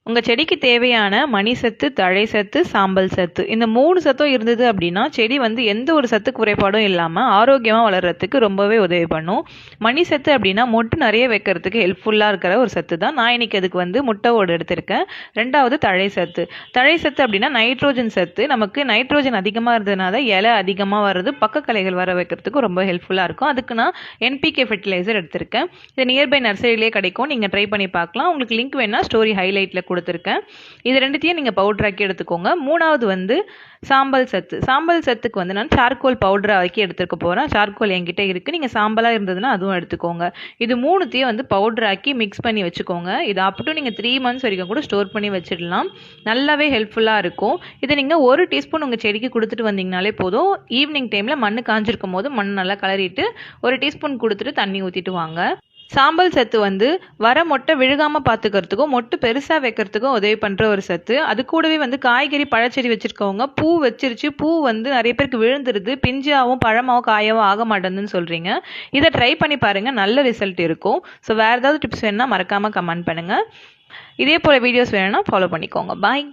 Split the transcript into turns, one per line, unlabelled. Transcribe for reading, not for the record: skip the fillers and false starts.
உங்கள் செடிக்கு தேவையான மணி சத்து, தழை சத்து, சாம்பல் சத்து இந்த 3 சத்தும் இருந்தது அப்படின்னா செடி வந்து எந்த ஒரு சத்து குறைபாடும் இல்லாமல் ஆரோக்கியமாக வளர்கிறதுக்கு ரொம்பவே உதவி பண்ணும். மணி சத்து அப்படின்னா மொட்டு நிறைய வைக்கிறதுக்கு ஹெல்ப்ஃபுல்லாக இருக்கிற ஒரு சத்து தான். நான் இன்னைக்கு அதுக்கு வந்து முட்டை ஓடு எடுத்திருக்கேன். 2வது தழை சத்து. தழை சத்து அப்படின்னா நைட்ரோஜன் சத்து. நமக்கு நைட்ரோஜன் அதிகமாக இருந்ததுனால இலை அதிகமாக வர்றது, பக்க களைகள் வர வைக்கிறதுக்கு ரொம்ப ஹெல்ப்ஃபுல்லாக இருக்கும். அதுக்கு நான் NPK ஃபெர்டிலைசர் எடுத்திருக்கேன். இது நியர்பை நர்சரியிலே கிடைக்கும். நீங்கள் ட்ரை பண்ணி பார்க்கலாம். உங்களுக்கு லிங்க் வேணா ஸ்டோரி ஹைலைட்டில் கொடுத்துருக்கேன். இது ரெண்டுத்தையும் நீங்கள் பவுடராக்கி எடுத்துக்கோங்க. 3வது வந்து சாம்பல் சத்து. சாம்பல் சத்துக்கு வந்து நான் சார்கோல் பவுடர் ஆக்கி எடுத்துக்க போகிறேன். சார்கோல் என்கிட்ட இருக்குது. நீங்கள் சாம்பலாக இருந்ததுன்னா அதுவும் எடுத்துக்கோங்க. இது 3த்தையும் வந்து பவுடர் ஆக்கி மிக்ஸ் பண்ணி வச்சுக்கோங்க. இது அப் டு நீங்கள் 3 months வரைக்கும் கூட ஸ்டோர் பண்ணி வச்சிடலாம். நல்லாவே ஹெல்ப்ஃபுல்லாக இருக்கும். இதை நீங்கள் 1 டீஸ்பூன் உங்கள் செடிக்கு கொடுத்துட்டு வந்தீங்கனாலே போதும். ஈவினிங் டைமில் மண் காஞ்சிருக்கும் போது மண் நல்லா கலரிட்டு 1 டீஸ்பூன் கொடுத்துட்டு தண்ணி ஊற்றிட்டு வாங்க. சாம்பல் சத்து வந்து வர மொட்டை விழுகாமல் பார்த்துக்கிறதுக்கும் மொட்டு பெருசாக வைக்கிறதுக்கும் உதவி பண்ணுற ஒரு சத்து. அது கூடவே வந்து காய்கறி பழச்செடி வச்சுருக்கவங்க பூ வச்சிருச்சு, பூ வந்து நிறைய பேருக்கு விழுந்துருது, பிஞ்சாகவும் பழமாகவும் காயாகவும் ஆக மாட்டேங்குதுன்னு சொல்கிறீங்க. இதை ட்ரை பண்ணி பாருங்கள், நல்ல ரிசல்ட் இருக்கும். ஸோ வேறு ஏதாவது டிப்ஸ் வேணுன்னா மறக்காமல் கமெண்ட் பண்ணுங்கள். இதே போல் வீடியோஸ் வேணும்னா ஃபாலோ பண்ணிக்கோங்க. பாய்.